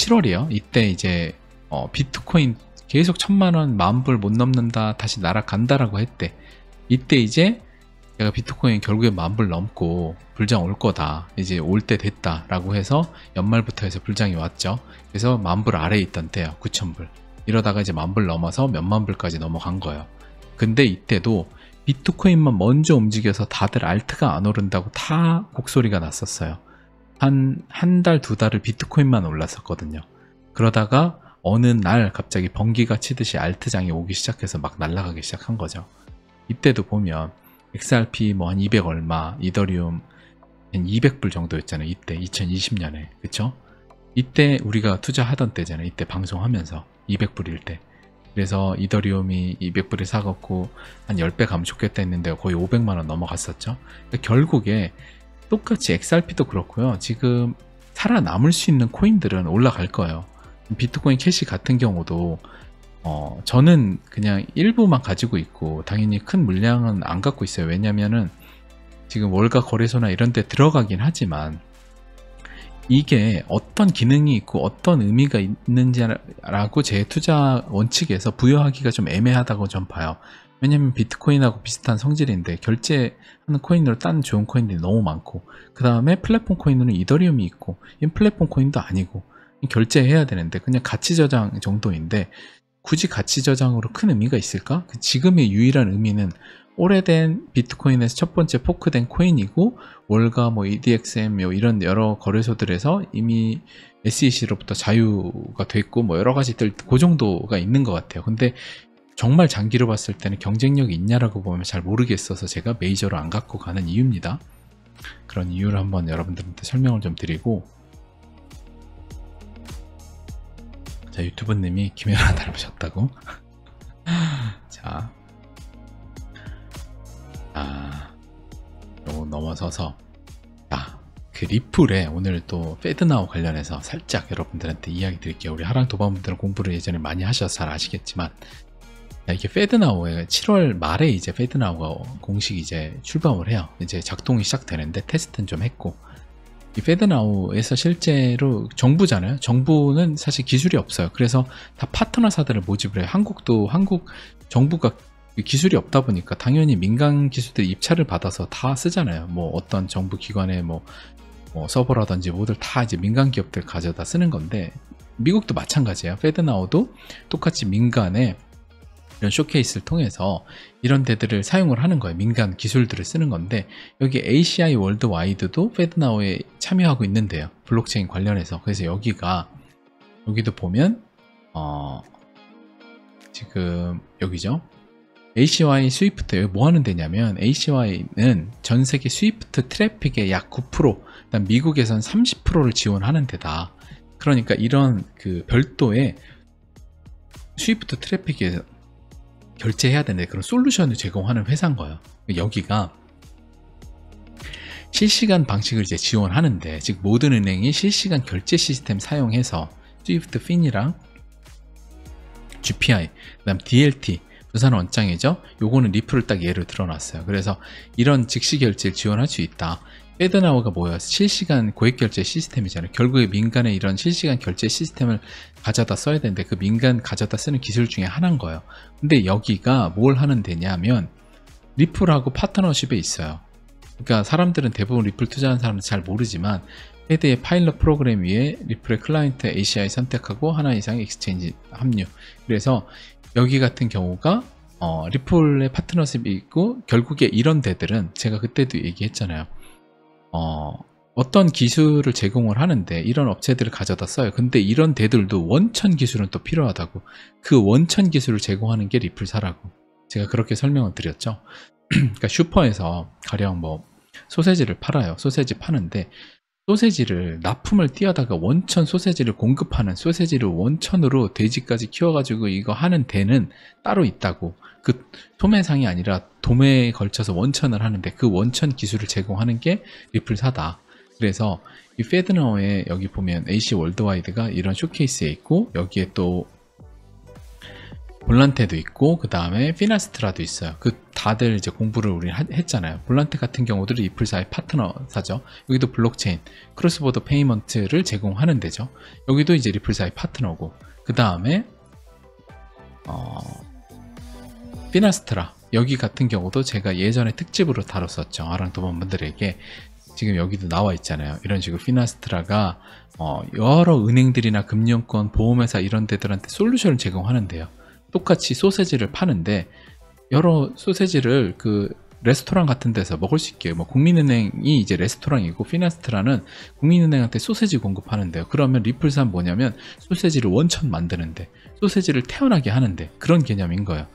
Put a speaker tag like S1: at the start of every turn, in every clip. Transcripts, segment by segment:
S1: 7월이요. 이때 이제 비트코인 계속 1000만원, 10,000불 못 넘는다, 다시 날아간다라고 했대. 이때 이제 제가 비트코인 결국에 10,000불 넘고 불장 올 거다, 이제 올 때 됐다 라고 해서 연말부터 해서 불장이 왔죠. 그래서 10,000불 아래에 있던 때요. 9,000불. 이러다가 이제 10,000불 넘어서 몇만 불까지 넘어간 거예요. 근데 이때도 비트코인만 먼저 움직여서 다들 알트가 안 오른다고 다 곡소리가 났었어요. 한 달, 두 달을 비트코인만 올랐었거든요. 그러다가 어느 날 갑자기 번개가 치듯이 알트장이 오기 시작해서 막 날아가기 시작한 거죠. 이때도 보면 XRP 뭐 한 200 얼마, 이더리움 한 200불 정도였잖아요. 이때 2020년에. 그쵸? 이때 우리가 투자하던 때잖아요. 이때 방송하면서 200불일 때. 그래서 이더리움이 200불에 사갖고 한 10배 가면 좋겠다 했는데 거의 500만원 넘어갔었죠. 그러니까 결국에 똑같이 XRP도 그렇고요. 지금 살아남을 수 있는 코인들은 올라갈 거예요. 비트코인 캐시 같은 경우도 저는 그냥 일부만 가지고 있고 당연히 큰 물량은 안 갖고 있어요. 왜냐면은 지금 월가 거래소나 이런 데 들어가긴 하지만 이게 어떤 기능이 있고 어떤 의미가 있는지라고 제 투자 원칙에서 부여하기가 좀 애매하다고 좀 봐요. 왜냐면 비트코인하고 비슷한 성질인데 결제하는 코인으로 딴 좋은 코인들이 너무 많고, 그 다음에 플랫폼 코인으로는 이더리움이 있고, 이 플랫폼 코인도 아니고 결제해야 되는데 그냥 가치 저장 정도인데 굳이 가치 저장으로 큰 의미가 있을까? 지금의 유일한 의미는 오래된 비트코인에서 첫 번째 포크된 코인이고, 월가 뭐 EDXM 이런 여러 거래소들에서 이미 SEC로부터 자유가 됐고 뭐 여러 가지들 그 정도가 있는 것 같아요. 근데 정말 장기로 봤을 때는 경쟁력이 있냐라고 보면 잘 모르겠어서 제가 메이저로 안 갖고 가는 이유입니다. 그런 이유를 한번 여러분들한테 설명을 좀 드리고, 자, 유튜브님이 김연아 닮으셨다고? 자, 요거 넘어서서, 그 리플에 오늘 또 페드나우 관련해서 살짝 여러분들한테 이야기 드릴게요. 우리 하랑 도반분들은 공부를 예전에 많이 하셔서 잘 아시겠지만, 이게 페드나우에 7월 말에 이제 페드나우가 공식 이제 출범을 해요. 이제 작동이 시작되는데 테스트는 좀 했고, 이 페드나우에서 실제로 정부잖아요. 정부는 사실 기술이 없어요. 그래서 다 파트너사들을 모집을 해요. 한국 정부가 기술이 없다 보니까 당연히 민간 기술들 입찰을 받아서 다 쓰잖아요. 뭐 어떤 정부 기관의 뭐 서버라든지 뭐들 다 이제 민간 기업들 가져다 쓰는 건데, 미국도 마찬가지예요. 페드나우도 똑같이 민간의 이런 쇼케이스를 통해서 이런 데들을 사용을 하는 거예요. 민간 기술들을 쓰는 건데, 여기 ACI 월드와이드도 페드나우에 참여하고 있는데요. 블록체인 관련해서. 그래서 여기도 보면 지금 여기죠. ACY 스위프트, 여기 뭐 하는 데냐면 ACY는 전 세계 스위프트 트래픽의 약 9%, 그다음 미국에선 30%를 지원하는 데다. 그러니까 이런 그 별도의 스위프트 트래픽에 결제해야 되는데 그런 솔루션을 제공하는 회사인 거예요. 여기가 실시간 방식을 이제 지원하는데, 즉 모든 은행이 실시간 결제 시스템 사용해서 스위프트 핀이랑 GPI, 그다음 DLT 부산 원장이죠. 요거는 리플을 딱 예를 들어놨어요. 그래서 이런 즉시 결제를 지원할 수 있다. 페드나우가 뭐예요? 실시간 고액 결제 시스템이잖아요. 결국에 민간의 이런 실시간 결제 시스템을 가져다 써야 되는데 그 민간 가져다 쓰는 기술 중에 하나인 거예요. 근데 여기가 뭘 하는 데냐면 리플하고 파트너십에 있어요. 그러니까 사람들은 대부분 리플 투자하는 사람은 잘 모르지만 페드의 파일럿 프로그램 위에 리플의 클라이언트 ACI 선택하고 하나 이상의 익스체인지 합류. 그래서 여기 같은 경우가 리플의 파트너십이 있고, 결국에 이런 데들은 제가 그때도 얘기했잖아요. 어떤 기술을 제공을 하는데 이런 업체들을 가져다 써요. 근데 이런 데들도 원천 기술은 또 필요하다고. 그 원천 기술을 제공하는 게 리플사라고 제가 그렇게 설명을 드렸죠. 그러니까 슈퍼에서 가령 뭐 소세지를 팔아요. 소세지 파는데 소세지를 납품을 띄어다가 원천 소세지를 공급하는, 소세지를 원천으로 돼지까지 키워가지고 이거 하는 데는 따로 있다고. 그 소매상이 아니라 도매에 걸쳐서 원천을 하는데 그 원천 기술을 제공하는 게 리플사다. 그래서 이 페드나우에 여기 보면 AC 월드와이드가 이런 쇼케이스에 있고, 여기에 또 볼란테도 있고 그 다음에 피나스트라도 있어요. 그 다들 이제 공부를 우리 했잖아요. 볼란테 같은 경우도 리플사의 파트너사죠. 여기도 블록체인, 크로스보더 페이먼트를 제공하는 데죠. 여기도 이제 리플사의 파트너고, 그 다음에 피나스트라, 여기 같은 경우도 제가 예전에 특집으로 다뤘었죠. 아랑도번 분들에게. 지금 여기도 나와 있잖아요. 이런 식으로 피나스트라가 여러 은행들이나 금융권, 보험회사 이런 데들한테 솔루션을 제공하는데요. 똑같이 소세지를 파는데 여러 소세지를 그 레스토랑 같은 데서 먹을 수 있게요. 뭐 국민은행이 이제 레스토랑이고 피나스트라는 국민은행한테 소세지 공급하는데요. 그러면 리플사는 뭐냐면 소세지를 원천 만드는데, 소세지를 태어나게 하는데, 그런 개념인 거예요.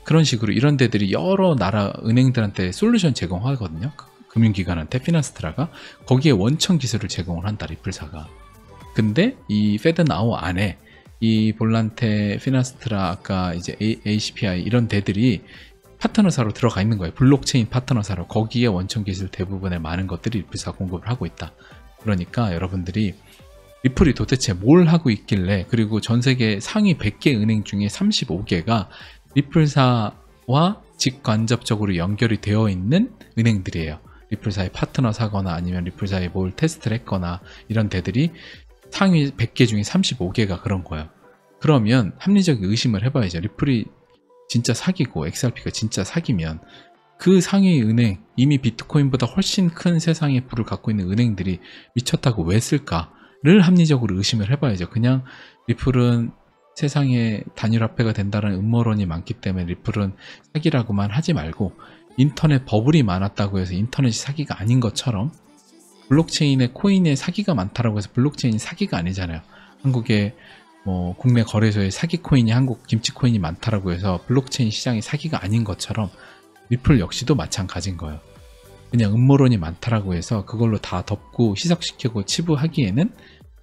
S1: 그런 식으로 이런 데들이 여러 나라 은행들한테 솔루션 제공하거든요. 금융기관한테 피나스트라가 거기에 원천 기술을 제공을 한다, 리플사가. 근데 이 페드나우 안에 이 볼란테, 피나스트라, 아까 이제 ACPI 이런 데들이 파트너사로 들어가 있는 거예요. 블록체인 파트너사로. 거기에 원천 기술 대부분의 많은 것들이 리플사가 공급을 하고 있다. 그러니까 여러분들이 리플이 도대체 뭘 하고 있길래, 그리고 전 세계 상위 100개 은행 중에 35개가 리플사와 직간접적으로 연결이 되어 있는 은행들이에요. 리플사의 파트너사거나 아니면 리플사에 뭘 테스트를 했거나 이런 데들이 상위 100개 중에 35개가 그런 거예요. 그러면 합리적 의심을 해봐야죠. 리플이 진짜 사기고 XRP가 진짜 사기면 그 상위 은행, 이미 비트코인보다 훨씬 큰 세상의 부를 갖고 있는 은행들이 미쳤다고 왜 쓸까를 합리적으로 의심을 해봐야죠. 그냥 리플은 세상에 단일화폐가 된다는 음모론이 많기 때문에 리플은 사기라고만 하지 말고, 인터넷 버블이 많았다고 해서 인터넷이 사기가 아닌 것처럼 블록체인에 코인에 사기가 많다라고 해서 블록체인이 사기가 아니잖아요. 한국에 뭐 국내 거래소에 사기 코인이, 한국 김치 코인이 많다라고 해서 블록체인 시장이 사기가 아닌 것처럼 리플 역시도 마찬가지인 거예요. 그냥 음모론이 많다라고 해서 그걸로 다 덮고 희석시키고 치부하기에는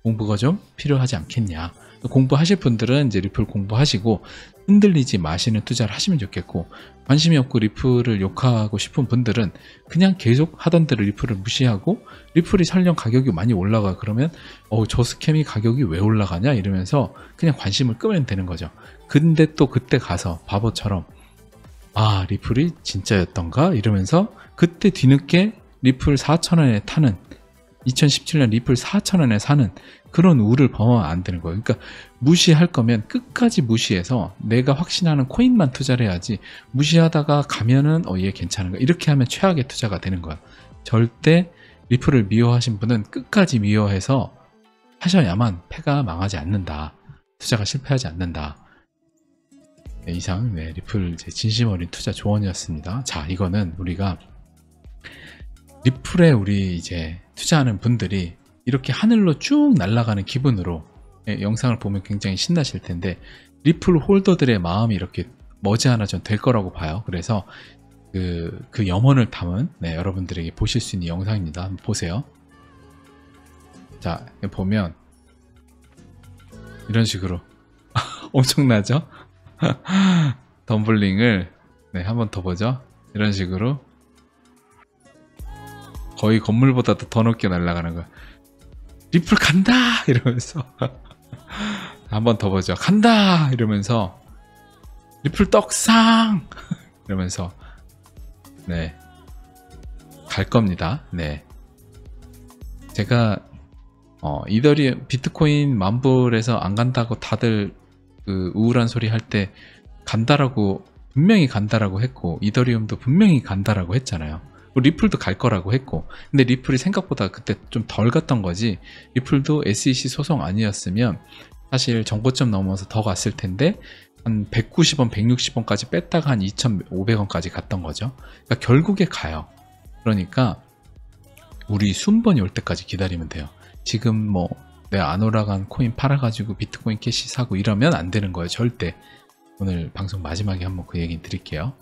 S1: 공부가 좀 필요하지 않겠냐. 공부하실 분들은 이제 리플 공부하시고 흔들리지 마시는 투자를 하시면 좋겠고, 관심이 없고 리플을 욕하고 싶은 분들은 그냥 계속 하던 대로 리플을 무시하고, 리플이 설령 가격이 많이 올라가 그러면 저 스캠이 가격이 왜 올라가냐 이러면서 그냥 관심을 끄면 되는 거죠. 근데 또 그때 가서 바보처럼 리플이 진짜였던가 이러면서 그때 뒤늦게 리플 4,000원에 타는, 2017년 리플 4,000원에 사는 그런 우를 범하면 안 되는 거예요. 그러니까 무시할 거면 끝까지 무시해서 내가 확신하는 코인만 투자를 해야지, 무시하다가 가면은 얘 괜찮은가 이렇게 하면 최악의 투자가 되는 거야. 절대 리플을 미워하신 분은 끝까지 미워해서 하셔야만 패가 망하지 않는다. 투자가 실패하지 않는다. 네, 이상 리플 제 진심 어린 투자 조언이었습니다. 자, 이거는 우리가 리플에 우리 이제 투자하는 분들이 이렇게 하늘로 쭉 날아가는 기분으로 영상을 보면 굉장히 신나실 텐데, 리플 홀더들의 마음이 이렇게 머지않아 전 될 거라고 봐요. 그래서 그 염원을 담은 여러분들에게 보실 수 있는 영상입니다. 한번 보세요. 자, 보면 이런 식으로 엄청나죠? 덤블링을 한 번 더 보죠. 이런 식으로 거의 건물보다도 더 높게 날아가는 거야. 리플 간다 이러면서 한 번 더 보죠. 간다 이러면서 리플 떡상 이러면서 갈 겁니다. 제가 이더리움 비트코인 만불에서 안 간다고 다들 그 우울한 소리 할 때 간다라고, 분명히 간다라고 했고, 이더리움도 분명히 간다라고 했잖아요. 리플도 갈 거라고 했고, 근데 리플이 생각보다 그때 좀 덜 갔던 거지. 리플도 SEC 소송 아니었으면 사실 정고점 넘어서 더 갔을 텐데 한 190원, 160원까지 뺐다가 한 2,500원까지 갔던 거죠. 그러니까 결국에 가요. 그러니까 우리 순번이 올 때까지 기다리면 돼요. 지금 뭐 내가 안 올라간 코인 팔아가지고 비트코인 캐시 사고 이러면 안 되는 거예요. 절대. 오늘 방송 마지막에 한번 그 얘기 드릴게요.